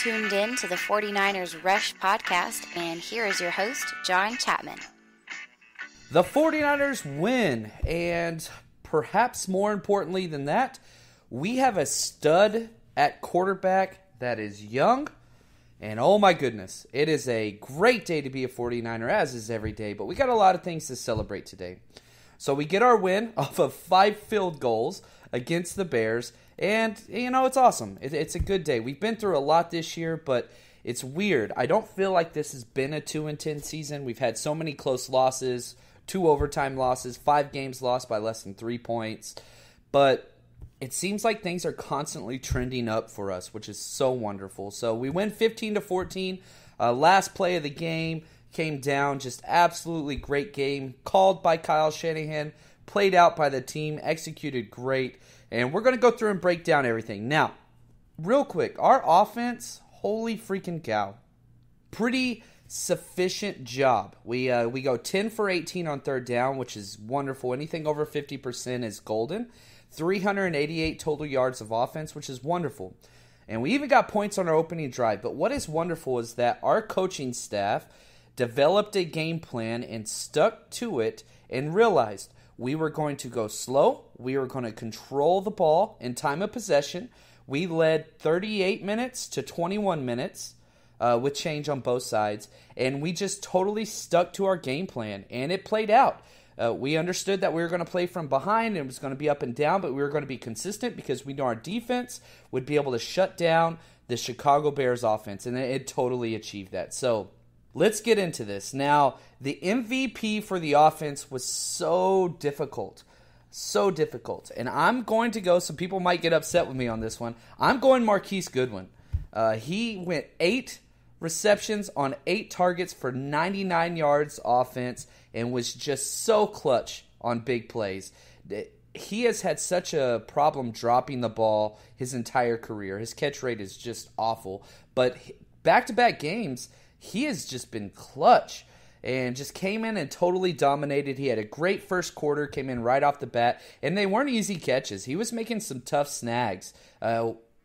tuned in to the 49ers Rush podcast, and here is your host, John Chapman. The 49ers win, and perhaps more importantly than that, we have a stud at quarterback that is young, and oh my goodness, it is a great day to be a 49er, as is every day, but we got a lot of things to celebrate today. So we get our win off of 5 field goals against the Bears, and, it's awesome. It's a good day. We've been through a lot this year, but it's weird. I don't feel like this has been a 2-10 season. We've had so many close losses, 2 overtime losses, 5 games lost by less than 3 points. But it seems like things are constantly trending up for us, which is so wonderful. So we win 15-14. Last play of the game came down. Just absolutely great game. Called by Kyle Shanahan. Played out by the team. Executed great. And we're going to go through and break down everything. Now, real quick, our offense, holy freaking cow. Pretty sufficient job. We go 10 for 18 on third down, which is wonderful. Anything over 50% is golden. 388 total yards of offense, which is wonderful. And we even got points on our opening drive. But what is wonderful is that our coaching staff developed a game plan and stuck to it and realized we were going to go slow. We were going to control the ball in time of possession. We led 38 minutes to 21 minutes with change on both sides. And we just totally stuck to our game plan. And it played out. We understood that we were going to play from behind. And it was going to be up and down. But we were going to be consistent because we know our defense would be able to shut down the Chicago Bears offense. And it totally achieved that. So let's get into this. Now, the MVP for the offense was so difficult. So difficult. And I'm going to go, some people might get upset with me on this one. I'm going Marquise Goodwin. He went 8 receptions on 8 targets for 99 yards offense and was just so clutch on big plays. He has had such a problem dropping the ball his entire career. His catch rate is just awful. But back-to-back games, he has just been clutch and just came in and totally dominated. He had a great first quarter, came in right off the bat, and they weren't easy catches. He was making some tough snags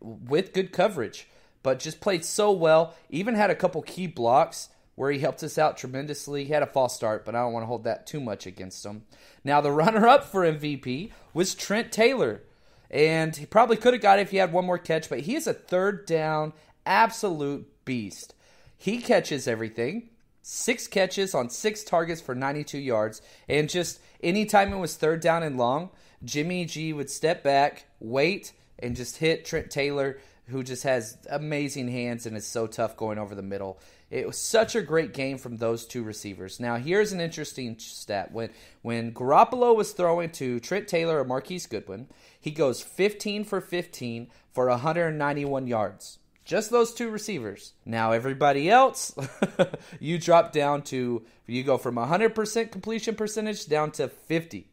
with good coverage, but just played so well. Even had a couple key blocks where he helped us out tremendously. He had a false start, but I don't want to hold that too much against him. Now, the runner-up for MVP was Trent Taylor, and he probably could have got it if he had one more catch, but he is a third down absolute beast. He catches everything. 6 catches on 6 targets for 92 yards. And just anytime it was third down and long, Jimmy G would step back, wait, and just hit Trent Taylor, who just has amazing hands and is so tough going over the middle. It was such a great game from those 2 receivers. Now, here's an interesting stat. When Garoppolo was throwing to Trent Taylor or Marquise Goodwin, he goes 15 for 15 for 191 yards. Just those 2 receivers. Now, everybody else, you go from 100% completion percentage down to 50.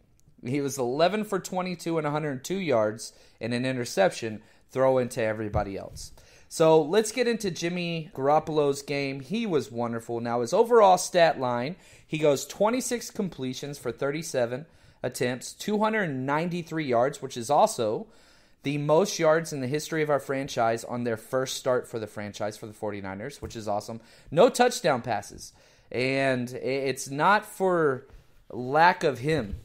He was 11 for 22 and 102 yards and an interception throw into everybody else. So let's get into Jimmy Garoppolo's game. He was wonderful. Now, his overall stat line, he goes 26 completions for 37 attempts, 293 yards, which is also the most yards in the history of our franchise on their first start for the franchise for the 49ers, which is awesome. No touchdown passes. And it's not for lack of him.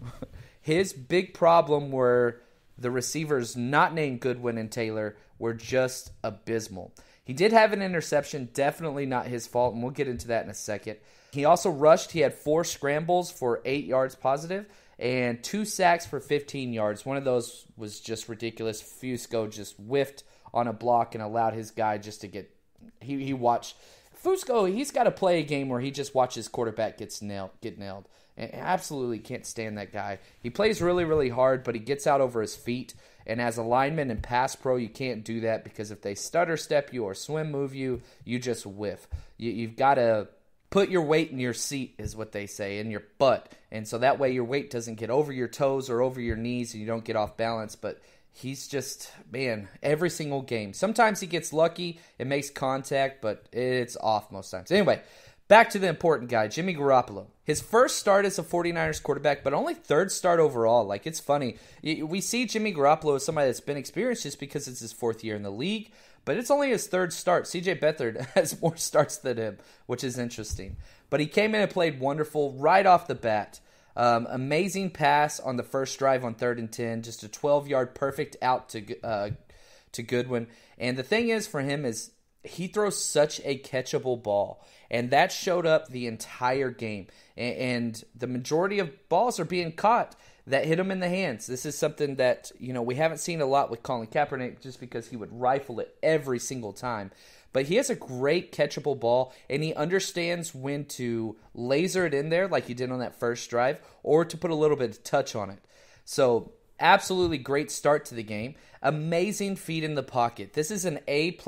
His big problem were the receivers not named Goodwin and Taylor were just abysmal. He did have an interception, definitely not his fault, and we'll get into that in a second. He also rushed. He had 4 scrambles for 8 yards positive and 2 sacks for 15 yards. One of those was just ridiculous. Fusco just whiffed on a block and allowed his guy just to get – he watched – Fusco, he's got to play a game where he just watches quarterback get nailed. And absolutely can't stand that guy. He plays really, really hard, but he gets out over his feet. And as a lineman and pass pro, you can't do that because if they stutter step you or swim move you, you just whiff. You've got to put your weight in your seat, is what they say, in your butt. And so that way your weight doesn't get over your toes or over your knees and you don't get off balance. But he's just, man, every single game. Sometimes he gets lucky and makes contact, but it's off most times. Anyway, back to the important guy, Jimmy Garoppolo. His first start as a 49ers quarterback, but only third start overall. Like, it's funny. We see Jimmy Garoppolo as somebody that's been experienced just because it's his 4th year in the league. But it's only his third start. CJ Beathard has more starts than him, which is interesting. But he came in and played wonderful right off the bat. Amazing pass on the first drive on 3rd and 10. Just a 12-yard perfect out to Goodwin. And the thing is for him is he throws such a catchable ball. And that showed up the entire game. And the majority of balls are being caught that hit him in the hands. This is something that, we haven't seen a lot with Colin Kaepernick just because he would rifle it every single time. But he has a great catchable ball, and he understands when to laser it in there like he did on that first drive or to put a little bit of touch on it. So absolutely great start to the game. Amazing feet in the pocket. This is an A+++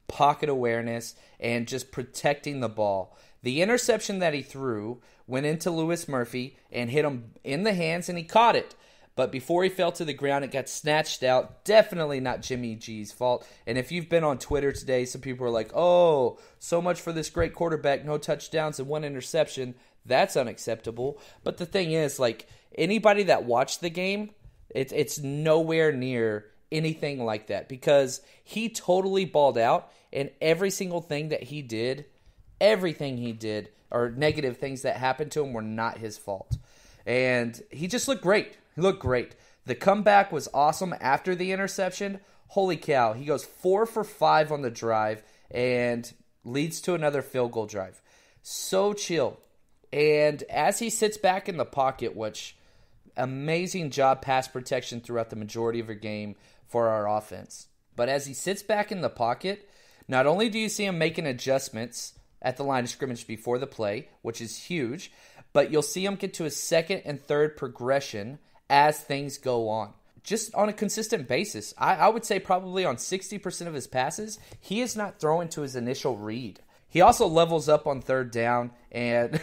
pocket awareness and just protecting the ball. The interception that he threw went into Lewis Murphy and hit him in the hands, and he caught it. But before he fell to the ground, it got snatched out. Definitely not Jimmy G's fault. And if you've been on Twitter today, some people are like, oh, so much for this great quarterback, no touchdowns and 1 interception. That's unacceptable. But the thing is, anybody that watched the game, it's nowhere near anything like that because he totally balled out, and every single thing that he did, or negative things that happened to him were not his fault. And he just looked great. He looked great. The comeback was awesome after the interception. Holy cow. He goes 4 for 5 on the drive and leads to another field goal drive. So chill. And as he sits back in the pocket, which amazing job pass protection throughout the majority of the game for our offense. But as he sits back in the pocket, not only do you see him making adjustments at the line of scrimmage before the play, which is huge, but you'll see him get to his second and third progression as things go on. Just on a consistent basis. I would say probably on 60% of his passes, he is not throwing to his initial read. He also levels up on 3rd down, and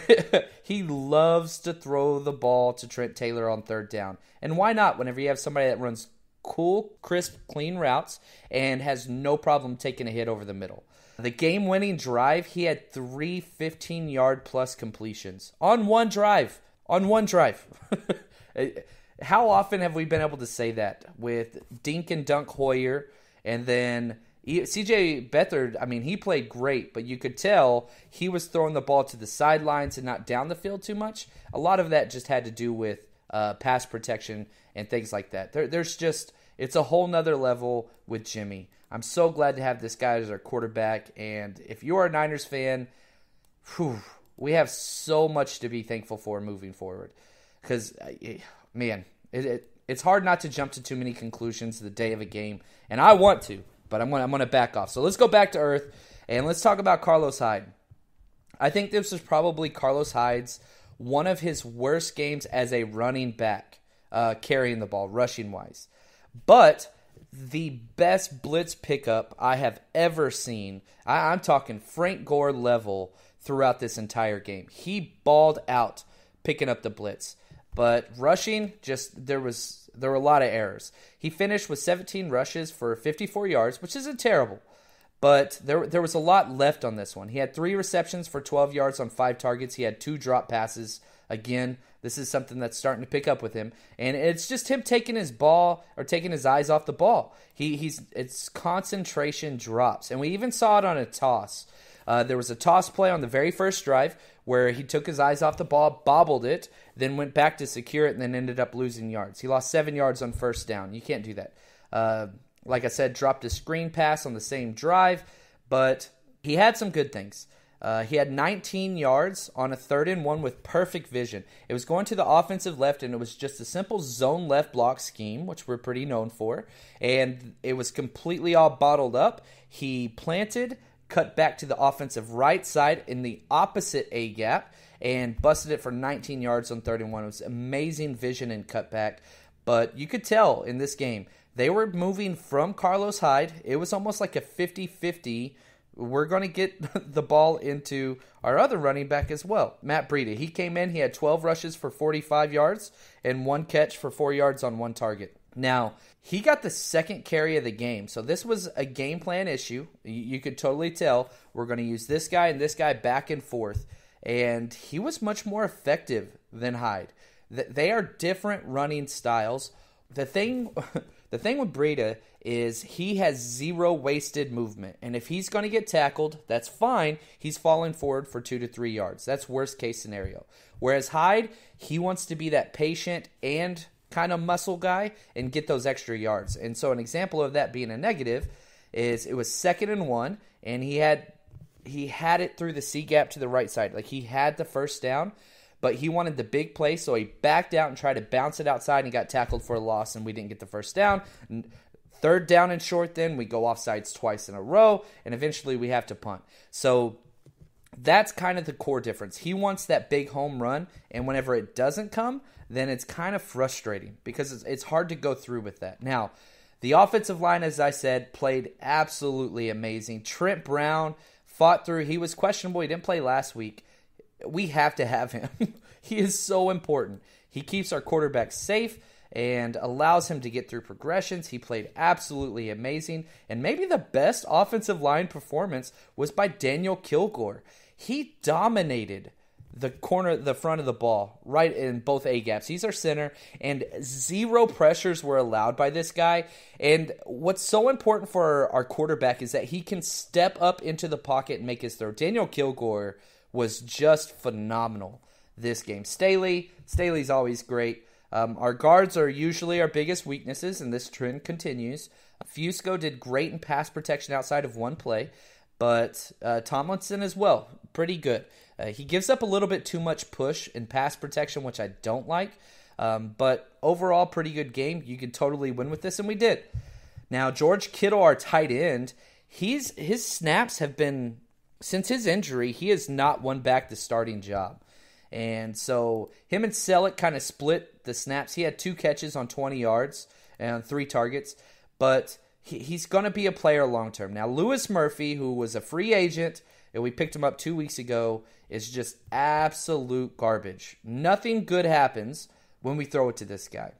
he loves to throw the ball to Trent Taylor on 3rd down. And why not whenever you have somebody that runs cool, crisp, clean routes and has no problem taking a hit over the middle. The game-winning drive, he had 3 15-yard plus completions on one drive. How often have we been able to say that with Dink and Dunk Hoyer, and then CJ Beathard? He played great, but you could tell he was throwing the ball to the sidelines and not down the field too much. A lot of that just had to do with pass protection and things like that. It's a whole nother level with Jimmy. I'm so glad to have this guy as our quarterback, and if you're a Niners fan, we have so much to be thankful for moving forward. Because, man, it's hard not to jump to too many conclusions the day of a game, and I want to, but I'm going to back off. So let's go back to earth, and let's talk about Carlos Hyde. I think this was probably Carlos Hyde's one of his worst games as a running back, carrying the ball, rushing-wise. But the best blitz pickup I have ever seen, I'm talking Frank Gore level throughout this entire game. He balled out picking up the blitz. But rushing, there were a lot of errors. He finished with 17 rushes for 54 yards, which isn't terrible. But there was a lot left on this one. He had 3 receptions for 12 yards on 5 targets. He had 2 drop passes. Again, this is something that's starting to pick up with him. And it's just him taking his eyes off the ball. It's concentration drops. And we even saw it on a toss. There was a toss play on the very first drive where he took his eyes off the ball, bobbled it, then went back to secure it, and then ended up losing yards. He lost 7 yards on 1st down. You can't do that. Like I said, dropped a screen pass on the same drive, but he had some good things. He had 19 yards on a 3rd and 1 with perfect vision. It was going to the offensive left, and it was just a simple zone left block scheme, which we're pretty known for, and it was completely all bottled up. He planted, cut back to the offensive right side in the opposite A-gap, and busted it for 19 yards on 3rd and 1. It was amazing vision and cutback, but you could tell in this game, they were moving from Carlos Hyde. It was almost like a 50-50. We're going to get the ball into our other running back as well, Matt Breida. He came in, he had 12 rushes for 45 yards and 1 catch for 4 yards on 1 target. Now, he got the second carry of the game, so this was a game plan issue. You could totally tell we're going to use this guy and this guy back and forth, and he was much more effective than Hyde. They are different running styles. The The thing with Breida is he has zero wasted movement. And if he's going to get tackled, that's fine. He's falling forward for 2 to 3 yards. That's worst case scenario. Whereas Hyde, he wants to be that patient and kind of muscle guy and get those extra yards. And so an example of that being a negative is it was 2nd and 1, and he had it through the C gap to the right side. Like he had the first down, but he wanted the big play, so he backed out and tried to bounce it outside and got tackled for a loss, and we didn't get the first down. 3rd down and short, then we go offsides twice in a row, and eventually we have to punt. So that's kind of the core difference. He wants that big home run, and whenever it doesn't come, then it's kind of frustrating because it's hard to go through with that. Now, the offensive line, as I said, played absolutely amazing. Trent Brown fought through. He was questionable. He didn't play last week. We have to have him. He is so important. He keeps our quarterback safe and allows him to get through progressions. He played absolutely amazing. And maybe the best offensive line performance was by Daniel Kilgore. He dominated the front of the ball, right in both A-gaps. He's our center, and zero pressures were allowed by this guy. And what's so important for our quarterback is that he can step up into the pocket and make his throw. Daniel Kilgore was just phenomenal this game. Staley's always great. Our guards are usually our biggest weaknesses, and this trend continues. Fusco did great in pass protection outside of one play, but Tomlinson as well, pretty good. He gives up a little bit too much push in pass protection, which I don't like. But overall, pretty good game. You could totally win with this, and we did. Now, George Kittle, our tight end, his snaps have been, since his injury, he has not won back the starting job. And so him and Selleck kind of split the snaps. He had 2 catches on 20 yards and 3 targets. But he's going to be a player long term. Now, Lewis Murphy, who was a free agent, and we picked him up 2 weeks ago, is just absolute garbage. Nothing good happens when we throw it to this guy.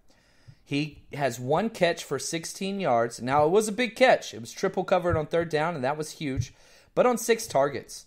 He has 1 catch for 16 yards. Now, it was a big catch. It was triple covered on 3rd down, and that was huge. But on 6 targets,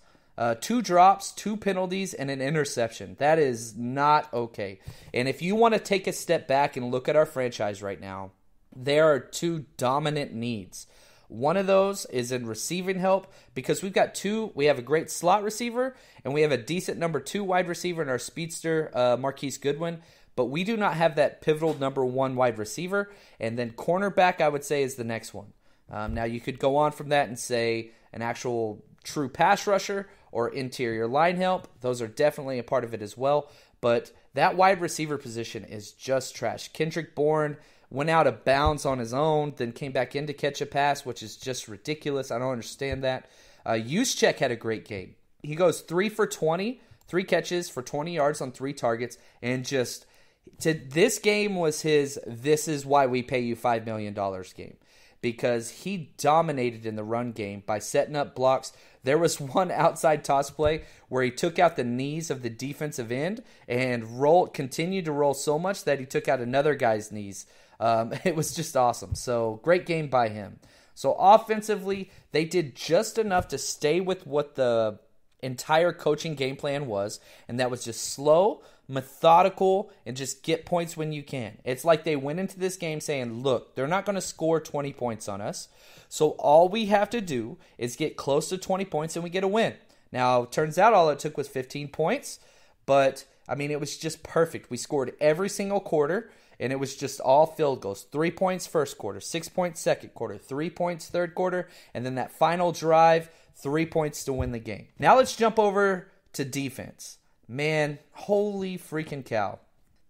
2 drops, 2 penalties, and an interception. That is not okay. And if you want to take a step back and look at our franchise right now, there are 2 dominant needs. One of those is in receiving help because we have a great slot receiver and we have a decent number 2 wide receiver in our speedster, Marquise Goodwin, but we do not have that pivotal number 1 wide receiver. And then cornerback, I would say, is the next one. Now, you could go on from that and say an actual true pass rusher or interior line help. Those are definitely a part of it as well. But that wide receiver position is just trash. Kendrick Bourne went out of bounds on his own, then came back in to catch a pass, which is just ridiculous. I don't understand that. Juszczyk had a great game. He goes 3 for 20, 3 catches for 20 yards on 3 targets, and this game was his "this is why we pay you $5 million" game, because he dominated in the run game by setting up blocks. There was one outside toss play where he took out the knees of the defensive end and continued to roll so much that he took out another guy's knees. It was just awesome. So great game by him. So offensively, they did just enough to stay with what the entire coaching game plan was, and that was just slow, methodical, and just get points when you can. It's like they went into this game saying, look, they're not going to score 20 points on us, so all we have to do is get close to 20 points and we get a win. Now, it turns out all it took was 15 points, but, I mean, it was just perfect. We scored every single quarter, and it was just all field goals. 3 points first quarter, 6 points second quarter, 3 points third quarter, and then that final drive, 3 points to win the game. Now let's jump over to defense. Man, holy freaking cow.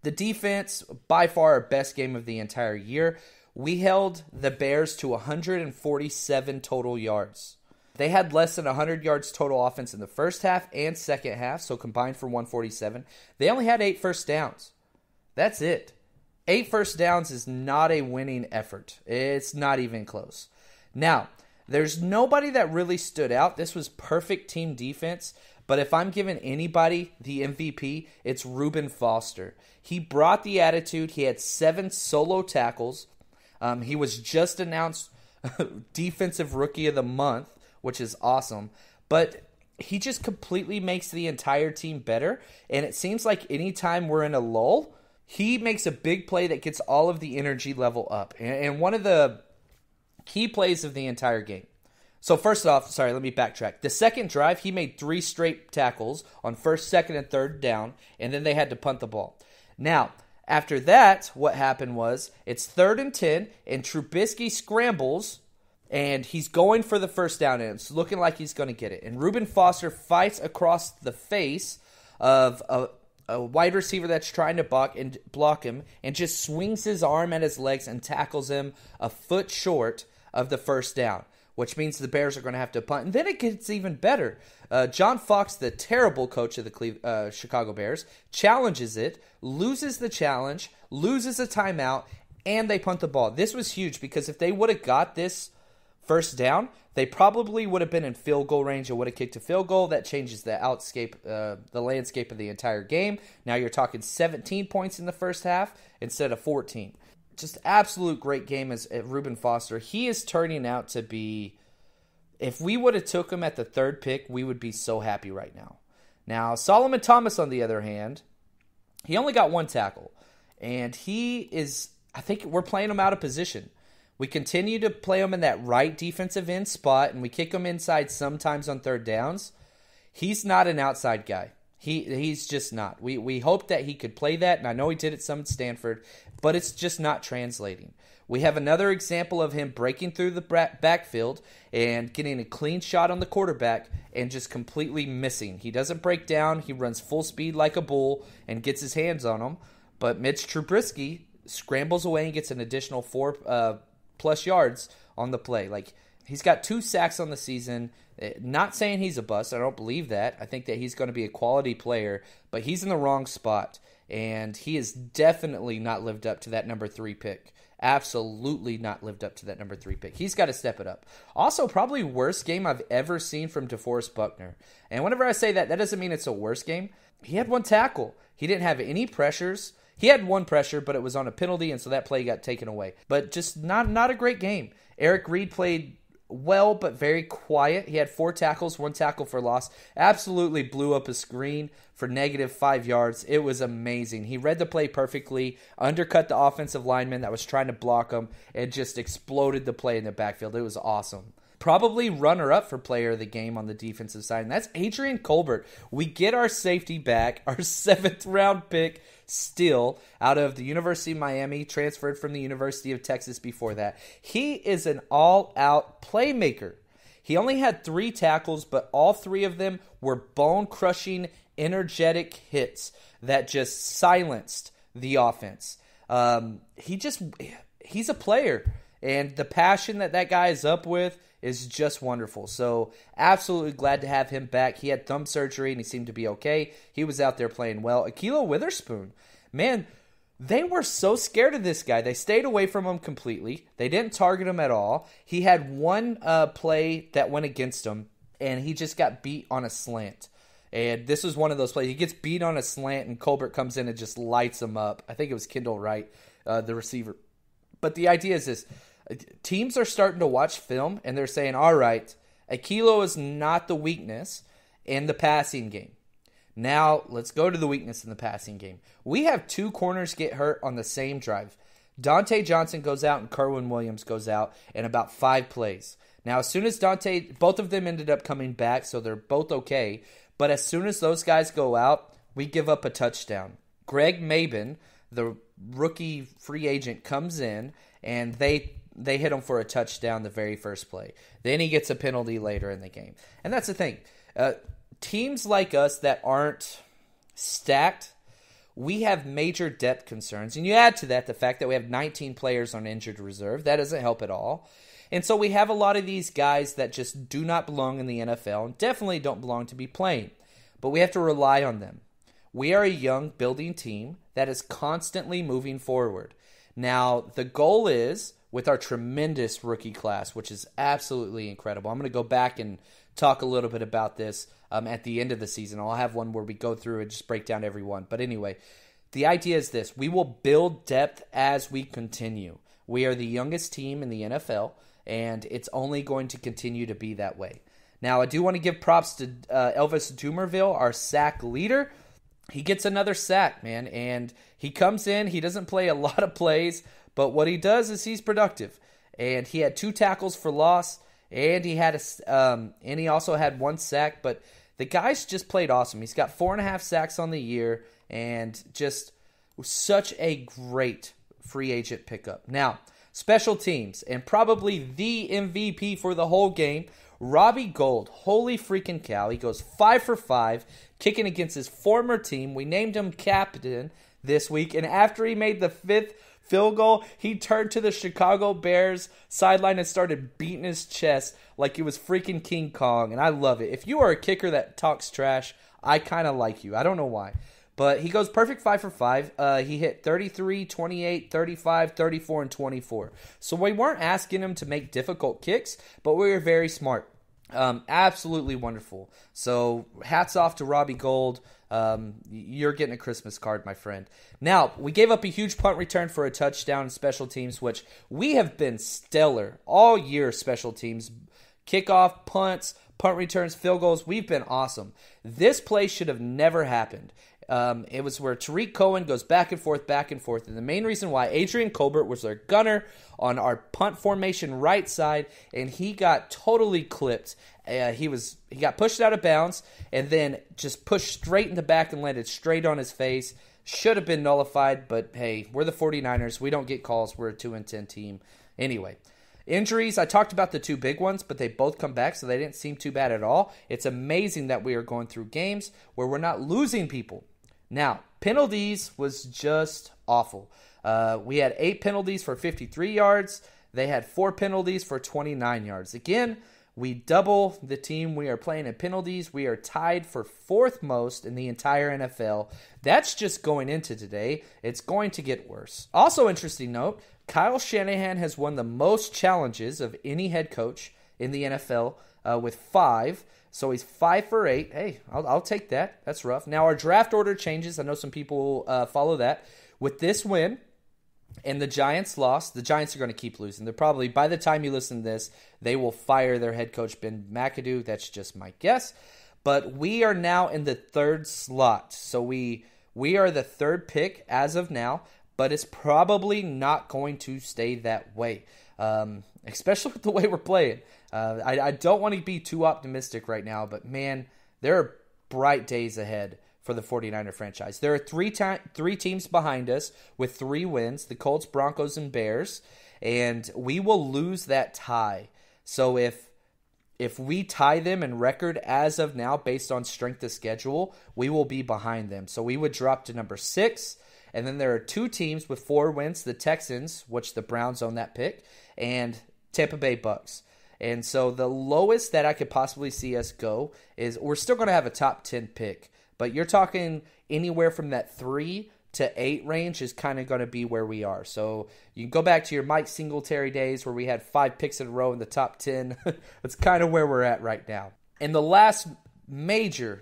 The defense, by far our best game of the entire year. We held the Bears to 147 total yards. They had less than 100 yards total offense in the first half and second half, so combined for 147. They only had 8 first downs. That's it. 8 first downs is not a winning effort. It's not even close. Now, there's nobody that really stood out. This was perfect team defense. But if I'm giving anybody the MVP, it's Reuben Foster. He brought the attitude. He had 7 solo tackles. He was just announced Defensive Rookie of the Month, which is awesome. But he just completely makes the entire team better. And it seems like anytime we're in a lull, he makes a big play that gets all of the energy level up. And one of the key plays of the entire game. So first off, sorry, let me backtrack. The second drive, he made 3 straight tackles on first, second, and third down, and then they had to punt the ball. Now, after that, what happened was it's 3rd and 10, and Trubisky scrambles, and he's going for the first down, and it's looking like he's going to get it. And Reuben Foster fights across the face of a wide receiver that's trying to block him and just swings his arm at his legs and tackles him a foot short of the first down, which means the Bears are going to have to punt. And then it gets even better. John Fox, the terrible coach of the Chicago Bears, challenges it, loses the challenge, loses a timeout, and they punt the ball. This was huge because if they would have got this first down, they probably would have been in field goal range and would have kicked a field goal. That changes the landscape of the entire game. Now you're talking 17 points in the first half instead of 14. Just absolute great game as Reuben Foster. He is turning out to be, if we would have took him at the 3rd pick, we would be so happy right now. Now, Solomon Thomas, on the other hand, he only got 1 tackle. And I think we're playing him out of position. We continue to play him in that right defensive end spot, and we kick him inside sometimes on 3rd downs. He's not an outside guy. He's just not. We hoped that he could play that, and I know he did it some at Stanford, but it's just not translating. We have another example of him breaking through the backfield and getting a clean shot on the quarterback and just completely missing. He doesn't break down. He runs full speed like a bull and gets his hands on him, but Mitch Trubisky scrambles away and gets an additional 4 plus yards on the play. Like, he's got 2 sacks on the season. Not saying he's a bust. I don't believe that. I think that he's going to be a quality player, but he's in the wrong spot, and he has definitely not lived up to that number 3 pick. Absolutely not lived up to that number 3 pick. He's got to step it up. Also, probably worst game I've ever seen from DeForest Buckner. And whenever I say that, that doesn't mean it's a worst game. He had 1 tackle. He didn't have any pressures. He had 1 pressure, but it was on a penalty, and so that play got taken away. But just not a great game. Eric Reed played well, but very quiet. He had 4 tackles, 1 tackle for loss. Absolutely blew up a screen for -5 yards. It was amazing. He read the play perfectly, undercut the offensive lineman that was trying to block him, and just exploded the play in the backfield. It was awesome. Probably runner-up for player of the game on the defensive side, and that's Adrian Colbert. We get our safety back, our 7th-round pick still, out of the University of Miami, transferred from the University of Texas before that. He is an all-out playmaker. He only had 3 tackles, but all 3 of them were bone-crushing, energetic hits that just silenced the offense. He's a player, and the passion that guy is up with is just wonderful. So absolutely glad to have him back. He had thumb surgery and he seemed to be okay. He was out there playing well. Ahkello Witherspoon, man, they were so scared of this guy. They stayed away from him completely. They didn't target him at all. He had 1 play that went against him, and he just got beat on a slant. And this was one of those plays. He gets beat on a slant, and Colbert comes in and just lights him up. I think it was Kendall Wright, the receiver. But the idea is this. Teams are starting to watch film, and they're saying, all right, Ahkello is not the weakness in the passing game. Now, let's go to the weakness in the passing game. We have 2 corners get hurt on the same drive. Dante Johnson goes out and Kerwin Williams goes out in about 5 plays. Now, as soon as both of them ended up coming back, so they're both okay. But as soon as those guys go out, we give up a touchdown. Greg Mabin, the rookie free agent, comes in, and they hit him for a touchdown the very first play. Then he gets a penalty later in the game. And that's the thing. Teams like us that aren't stacked, we have major depth concerns. And you add to that the fact that we have 19 players on injured reserve. That doesn't help at all. And so we have a lot of these guys that just do not belong in the NFL and definitely don't belong to be playing. But we have to rely on them. We are a young building team that is constantly moving forward. Now, the goal is, with our tremendous rookie class, which is absolutely incredible. I'm going to go back and talk a little bit about this at the end of the season. I'll have one where we go through and just break down every one. But anyway, the idea is this. We will build depth as we continue. We are the youngest team in the NFL, and it's only going to continue to be that way. Now, I do want to give props to Elvis Dumerville, our sack leader. he gets another sack, man, and he comes in. He doesn't play a lot of plays, but what he does is he's productive. And he had 2 tackles for loss, and he also had 1 sack. But the guy's just played awesome. He's got 4.5 sacks on the year, and just such a great free agent pickup. Now, special teams, and probably the MVP for the whole game, Robbie Gould. Holy freaking cow. He goes 5 for 5, kicking against his former team. We named him captain this week, and after he made the 5th field goal, he turned to the Chicago Bears sideline and started beating his chest like he was freaking King Kong, and I love it. If you are a kicker that talks trash, I kind of like you. I don't know why. But he goes perfect 5 for 5. He hit 33, 28, 35, 34, and 24. So we weren't asking him to make difficult kicks, but we were very smart. Absolutely wonderful. So hats off to Robbie Gould. You're getting a Christmas card, my friend. Now, we gave up a huge punt return for a touchdown in special teams, which we have been stellar all year, special teams. Kickoff, punts, punt returns, field goals, we've been awesome. This play should have never happened. It was where Tariq Cohen goes back and forth, and the main reason why Adrian Colbert was their gunner on our punt formation right side, and he got totally clipped. He got pushed out of bounds, and then just pushed straight in the back and landed straight on his face. Should have been nullified, but hey, we're the 49ers. We don't get calls. We're a 2-10 team. Anyway, injuries, I talked about the 2 big ones, but they both come back, so they didn't seem too bad at all. It's amazing that we are going through games where we're not losing people. Now, penalties was just awful. We had 8 penalties for 53 yards. They had 4 penalties for 29 yards. Again, we double the team we are playing in penalties. We are tied for 4th most in the entire NFL. That's just going into today. It's going to get worse. Also, interesting note, Kyle Shanahan has won the most challenges of any head coach in the NFL with 5. So he's 5 for 8. Hey, I'll take that. That's rough. Now our draft order changes. I know some people follow that. With this win and the Giants loss, the Giants are going to keep losing. They're probably, by the time you listen to this, they will fire their head coach, Ben McAdoo. That's just my guess. But we are now in the 3rd slot. So we are the 3rd pick as of now, but it's probably not going to stay that way, especially with the way we're playing. I don't want to be too optimistic right now, but man, there are bright days ahead for the 49er franchise. There are 3 teams behind us with 3 wins, the Colts, Broncos, and Bears, and we will lose that tie. So if we tie them in record as of now based on strength of schedule, we will be behind them. So we would drop to number 6, and then there are 2 teams with 4 wins, the Texans, which the Browns own that pick, and Tampa Bay Bucks. And so the lowest that I could possibly see us go is we're still going to have a top 10 pick. But you're talking anywhere from that 3 to 8 range is kind of going to be where we are. So you can go back to your Mike Singletary days where we had 5 picks in a row in the top 10. That's kind of where we're at right now. And the last major,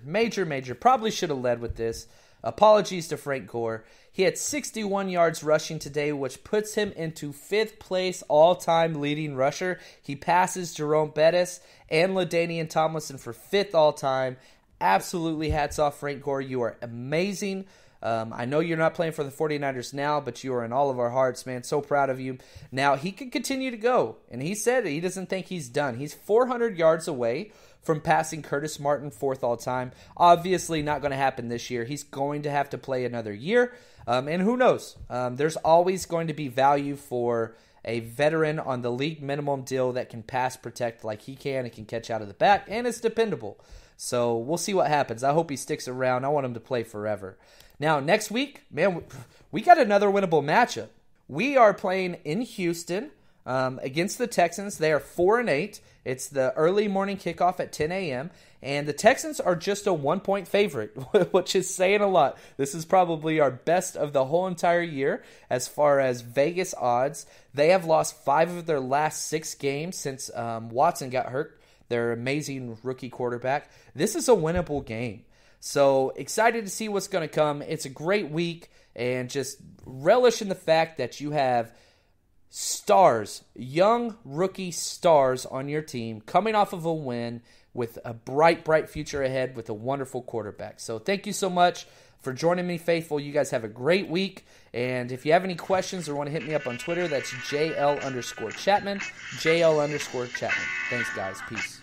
probably should have led with this. Apologies to Frank Gore. He had 61 yards rushing today, which puts him into 5th place all-time leading rusher. He passes Jerome Bettis and LaDainian Tomlinson for 5th all-time. Absolutely hats off, Frank Gore. You are amazing. I know you're not playing for the 49ers now, but you are in all of our hearts, man. So proud of you. Now, he can continue to go, and he said he doesn't think he's done. He's 400 yards away from passing Curtis Martin 4th all-time. Obviously not going to happen this year. He's going to have to play another year, and who knows? There's always going to be value for a veteran on the league minimum deal that can pass protect like he can and can catch out of the back, and it's dependable. So we'll see what happens. I hope he sticks around. I want him to play forever. Now, next week, man, we got another winnable matchup. We are playing in Houston against the Texans. They are 4-8. It's the early morning kickoff at 10 a.m., and the Texans are just a 1-point favorite, which is saying a lot. This is probably our best of the whole entire year as far as Vegas odds. They have lost 5 of their last 6 games since Watson got hurt, their amazing rookie quarterback. This is a winnable game. So excited to see what's going to come. It's a great week, and just relish in the fact that you have stars, young rookie stars on your team coming off of a win with a bright future ahead with a wonderful quarterback. So thank you so much for joining me, faithful. You guys have a great week. And if you have any questions or want to hit me up on Twitter, that's JL_Chapman, JL_Chapman. Thanks, guys. Peace.